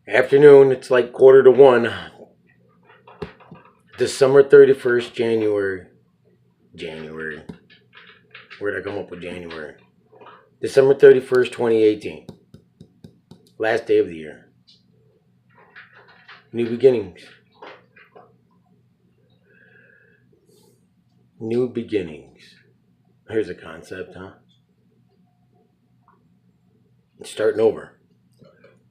Afternoon, it's like 1:45. December 31st, January. Where'd I come up with January? December 31st, 2018. Last day of the year. New beginnings. New beginnings. Here's a concept, huh? Starting over.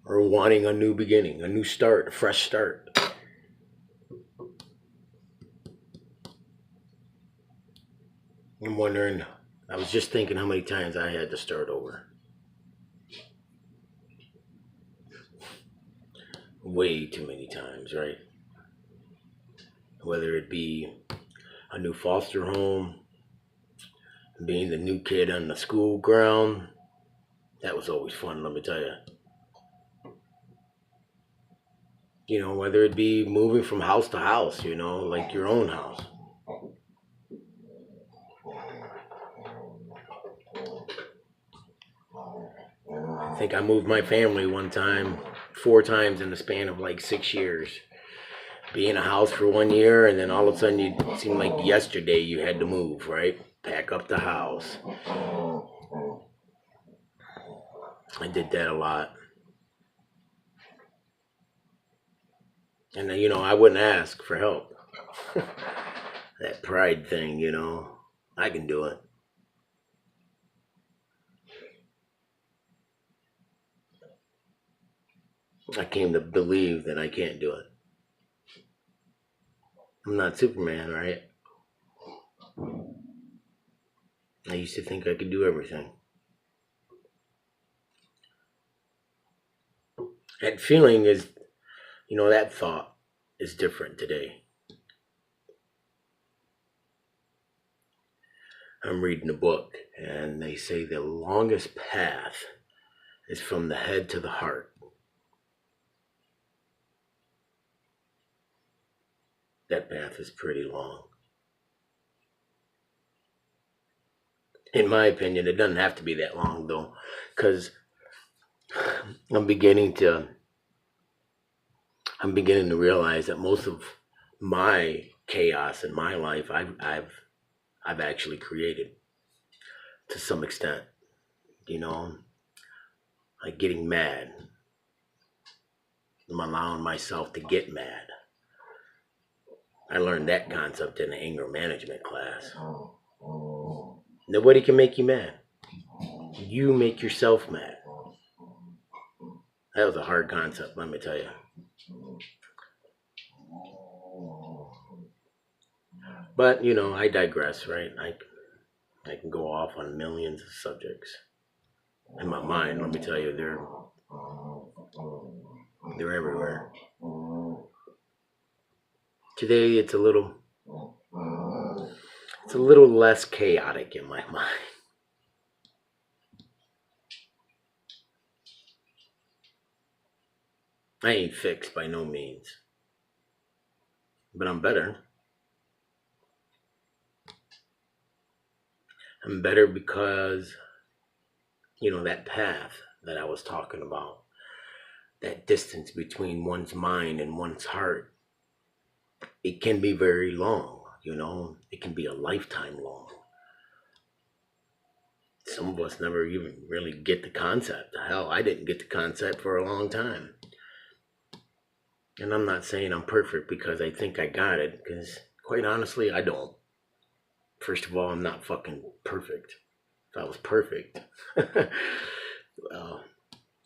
Or wanting a new beginning, a new start, a fresh start. I'm wondering, I was just thinking how many times I had to start over. Way too many times, right? Whether it be a new foster home, being the new kid on the school ground. That was always fun, let me tell you. You know, whether it be moving from house to house, you know, like your own house. I think I moved my family one time, 4 times in the span of like 6 years. Be in a house for 1 year, and then all of a sudden it seemed like yesterday you had to move, right? Pack up the house. I did that a lot. And then, you know, I wouldn't ask for help. That pride thing, you know, I can do it. I came to believe that I can't do it. I'm not Superman, right? I used to think I could do everything. That feeling is, you know, that thought is different today. I'm reading a book, and they say the longest path is from the head to the heart. That path is pretty long. In my opinion, it doesn't have to be that long, though, because I'm beginning to realize that most of my chaos in my life, I've actually created to some extent. You know, like getting mad. I'm allowing myself to get mad. I learned that concept in the anger management class. Nobody can make you mad. You make yourself mad. That was a hard concept, let me tell you. But, you know, I digress, right? I can go off on millions of subjects. In my mind, let me tell you, they're everywhere. Today it's a little less chaotic in my mind. I ain't fixed by no means. But I'm better. I'm better because, you know, that path that I was talking about, that distance between one's mind and one's heart, it can be very long, you know, it can be a lifetime long. Some of us never even really get the concept. Hell, I didn't get the concept for a long time. And I'm not saying I'm perfect because I think I got it, because quite honestly, I don't. First of all, I'm not fucking perfect. If I was perfect, well,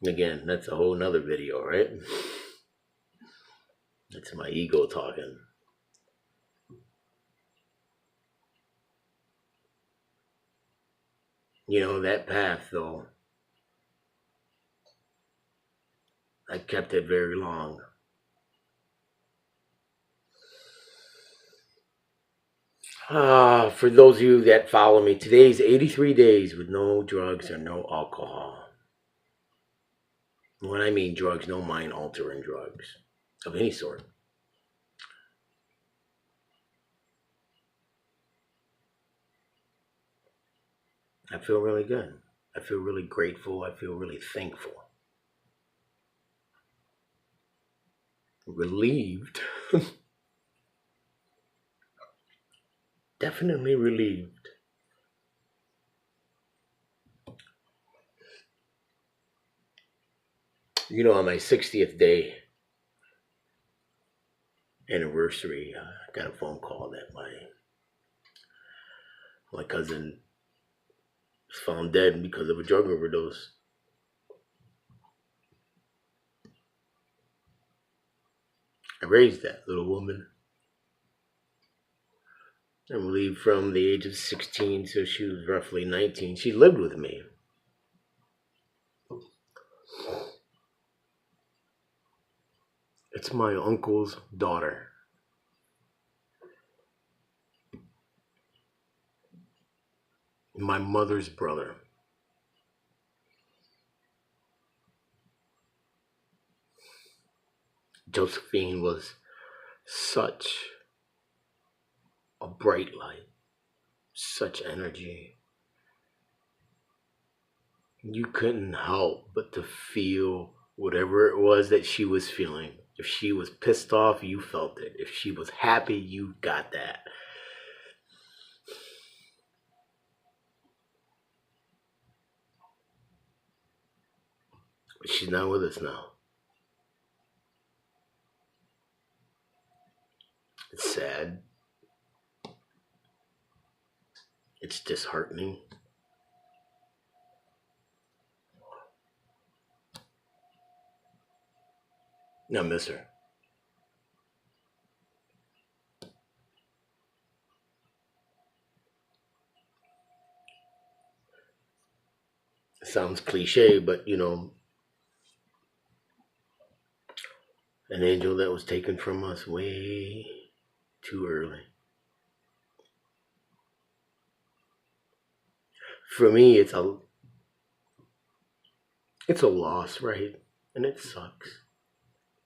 again, that's a whole nother video, right? That's my ego talking. You know, that path, though, I kept it very long. For those of you that follow me, today's 83 days with no drugs or no alcohol. When I mean drugs, no mind altering drugs of any sort. I feel really good. I feel really grateful. I feel really thankful. relieved. Definitely relieved. You know, on my 60th day anniversary, I got a phone call that my cousin was found dead because of a drug overdose. I raised that little woman, I believe, from the age of 16 till she was roughly 19. She lived with me. It's my uncle's daughter. My mother's brother. Josephine was such a bright light, such energy. You couldn't help but to feel whatever it was that she was feeling. If she was pissed off, you felt it. If she was happy, you got that. But she's not with us now. It's sad. It's disheartening. I miss her. It sounds cliche, but you know, an angel that was taken from us way too early. For me, it's a loss, right? And it sucks.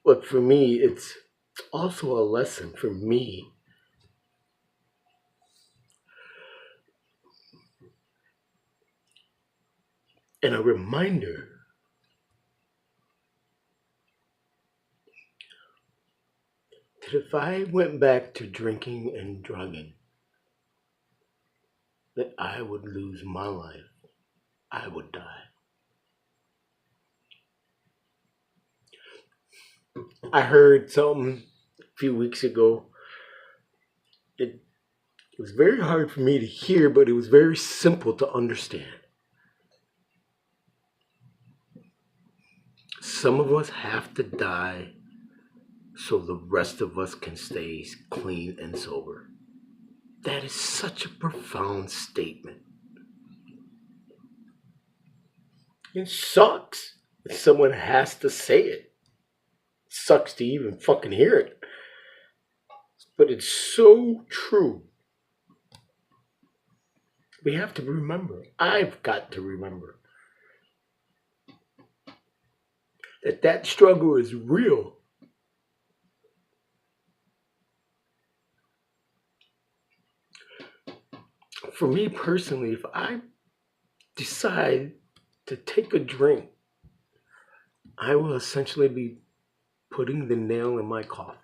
But for me, it's also a lesson for me. And a reminder that if I went back to drinking and drugging, that I would lose my life. I would die. I heard something a few weeks ago. It was very hard for me to hear, but it was very simple to understand. Some of us have to die so the rest of us can stay clean and sober. That is such a profound statement. It sucks that someone has to say it. It sucks to even fucking hear it. But it's so true. We have to remember. I've got to remember that struggle is real. For me personally, if I decide to take a drink, I will essentially be putting the nail in my coffin.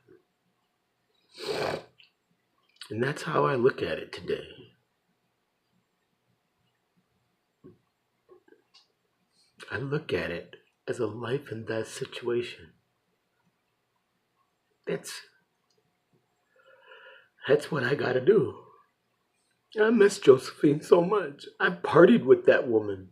And that's how I look at it today. I look at it as a life and death situation. That's what I gotta do. I miss Josephine so much. I partied with that woman.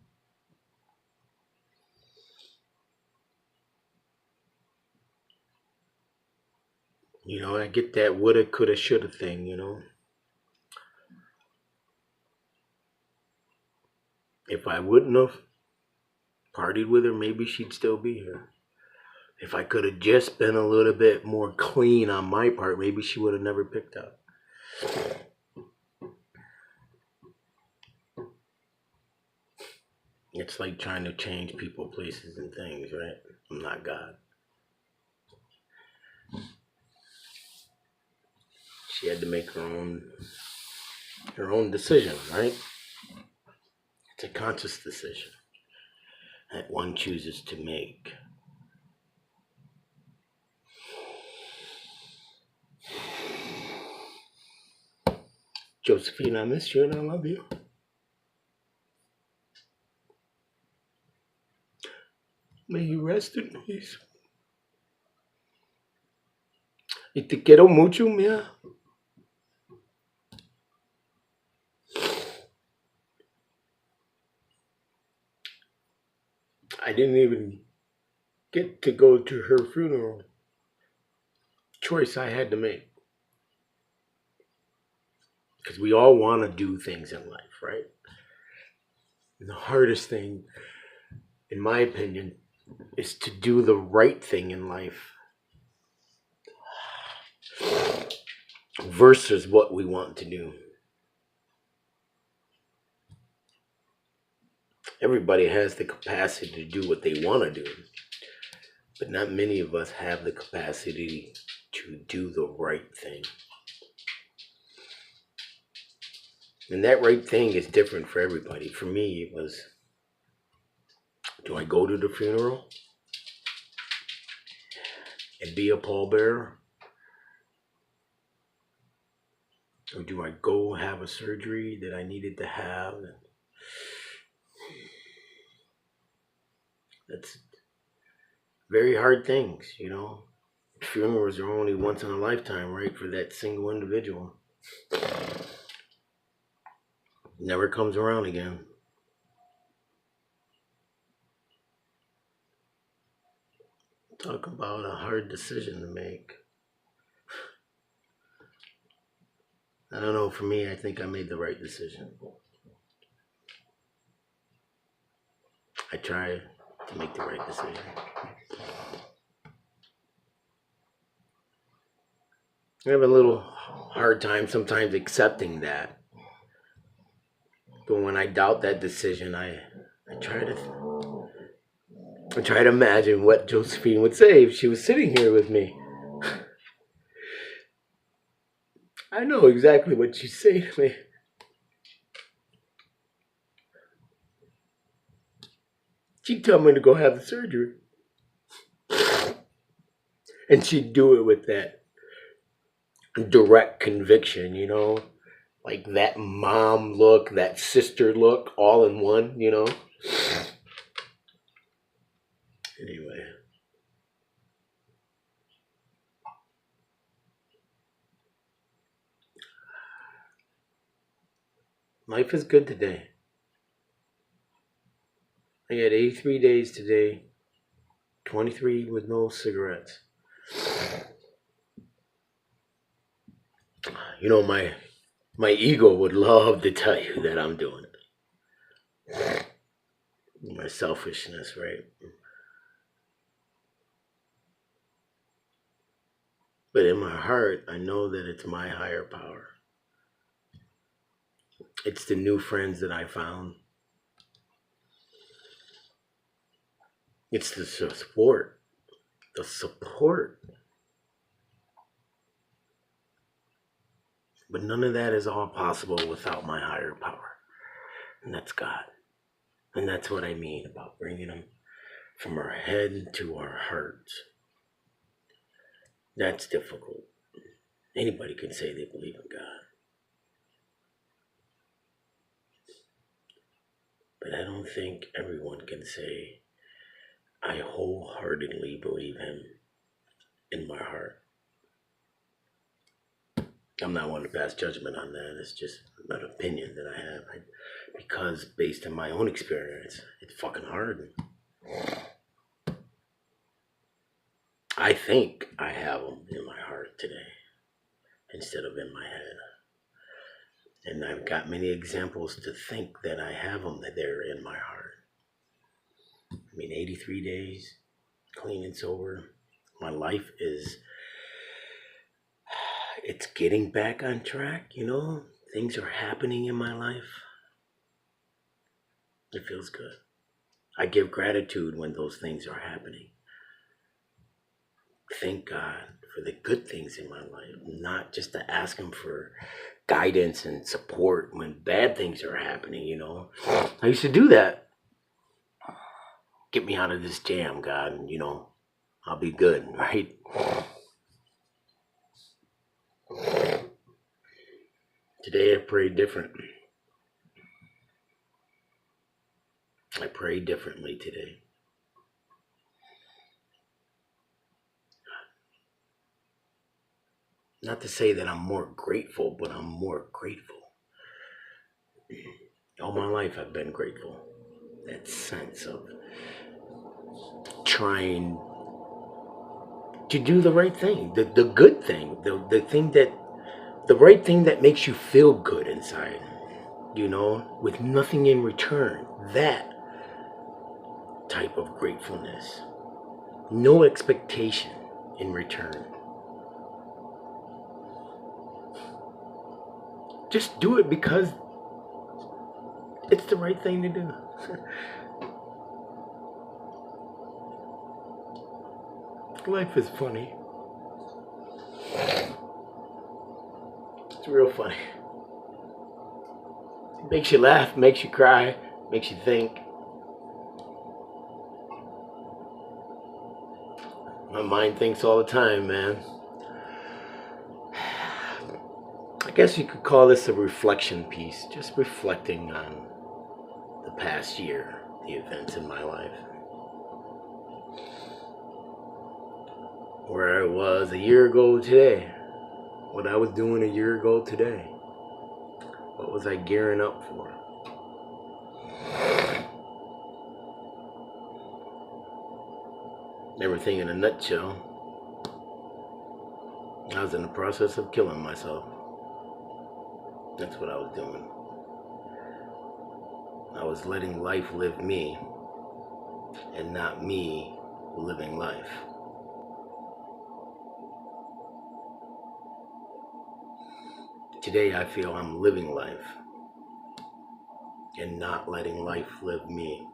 You know, I get that woulda, coulda, shoulda thing, you know. If I wouldn't have partied with her, maybe she'd still be here. If I could have just been a little bit more clean on my part, maybe she would have never picked up. It's like trying to change people, places, and things, right? I'm not God. She had to make her own decision, right? It's a conscious decision that one chooses to make. Josephine, I miss you and I love you. May you rest in peace. Y te quiero mucho, mía. I didn't even get to go to her funeral. Choice I had to make. Because we all want to do things in life, right? And the hardest thing, in my opinion, is to do the right thing in life versus what we want to do. Everybody has the capacity to do what they want to do, but not many of us have the capacity to do the right thing. And that right thing is different for everybody. For me, it was, do I go to the funeral and be a pallbearer? Or do I go have a surgery that I needed to have? That's very hard things, you know. Funerals are only once in a lifetime, right, for that single individual. Never comes around again. Talk about a hard decision to make. I don't know, for me, I think I made the right decision. I try to make the right decision. I have a little hard time sometimes accepting that. But when I doubt that decision, I try to imagine what Josephine would say if she was sitting here with me. I know exactly what she'd say to me. She'd tell me to go have the surgery. And she'd do it with that direct conviction, you know? Like that mom look, that sister look, all in one, you know? Anyway. Life is good today. I had 83 days today, 23 with no cigarettes. You know, my ego would love to tell you that I'm doing it. My selfishness, right? But in my heart, I know that it's my higher power. It's the new friends that I found. It's the support. The support. But none of that is all possible without my higher power. And that's God. And that's what I mean about bringing them from our head to our hearts. That's difficult. Anybody can say they believe in God. But I don't think everyone can say, I wholeheartedly believe him in my heart. I'm not one to pass judgment on that. It's just an opinion that I have. Because based on my own experience, it's fucking hard. I think I have them in my heart today instead of in my head. And I've got many examples to think that I have them, that they're in my heart. I mean, 83 days, clean and sober. My life is, it's getting back on track, you know? Things are happening in my life. It feels good. I give gratitude when those things are happening. Thank God for the good things in my life, not just to ask him for guidance and support when bad things are happening, you know. I used to do that. Get me out of this jam, God, and, you know, I'll be good, right? Today I prayed different. I prayed differently today. Not to say that I'm more grateful, but I'm more grateful. All my life I've been grateful. That sense of trying to do the right thing, the good thing, the thing that, the right thing that makes you feel good inside, with nothing in return. That type of gratefulness. No expectation in return. Just do it because it's the right thing to do. Life is funny. It's real funny. It makes you laugh, makes you cry, makes you think. My mind thinks all the time, man. I guess you could call this a reflection piece, just reflecting on the past year, the events in my life. Where I was a year ago today, what I was doing a year ago today. What was I gearing up for? Everything in a nutshell. I was in the process of killing myself. That's what I was doing. I was letting life live me, and not me living life. Today I feel I'm living life and not letting life live me.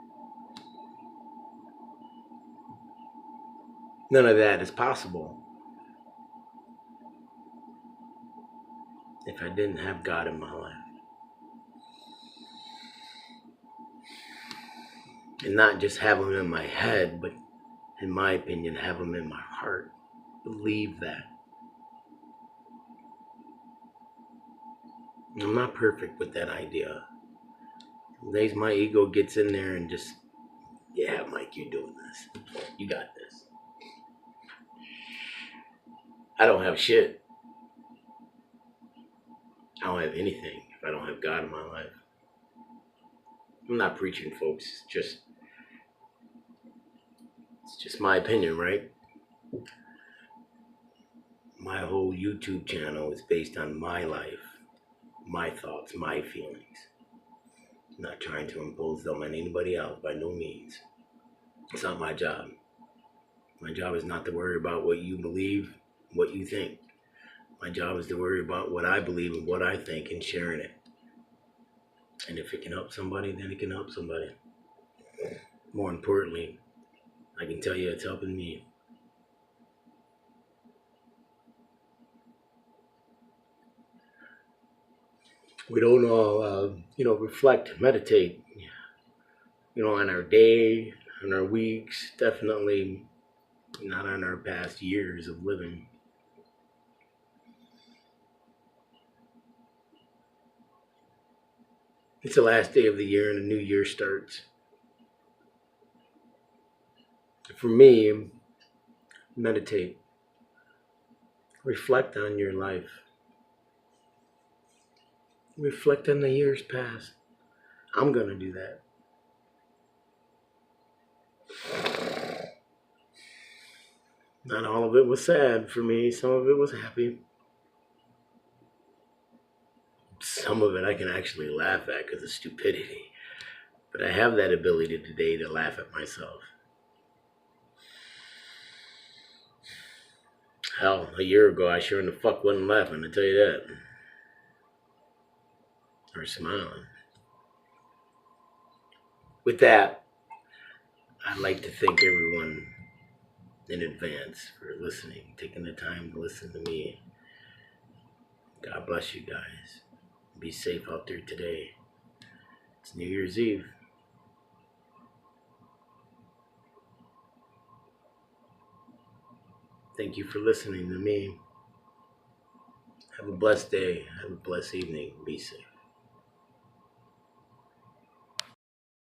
None of that is possible if I didn't have God in my life. And not just have him in my head, but in my opinion, have him in my heart. Believe that. I'm not perfect with that idea. Some days my ego gets in there and just, yeah, Mike, you're doing this. You got this. I don't have shit. I don't have anything if I don't have God in my life. I'm not preaching, folks. It's just my opinion, right? My whole YouTube channel is based on my life, my thoughts, my feelings. I'm not trying to impose them on anybody else, by no means. It's not my job. My job is not to worry about what you believe, what you think. My job is to worry about what I believe and what I think and sharing it. And if it can help somebody, then it can help somebody. More importantly, I can tell you it's helping me. We don't all, reflect, meditate, on our day, on our weeks, definitely not on our past years of living. It's the last day of the year and a new year starts. For me, meditate. Reflect on your life. Reflect on the years past. I'm going to do that. Not all of it was sad for me. Some of it was happy. Some of it I can actually laugh at because of stupidity. But I have that ability today to laugh at myself. Hell, a year ago I sure in the fuck wasn't laughing, I tell you that. Or smiling. With that, I'd like to thank everyone in advance for listening, taking the time to listen to me. God bless you guys. Be safe out there today. It's New Year's Eve. Thank you for listening to me. Have a blessed day. Have a blessed evening. Be safe.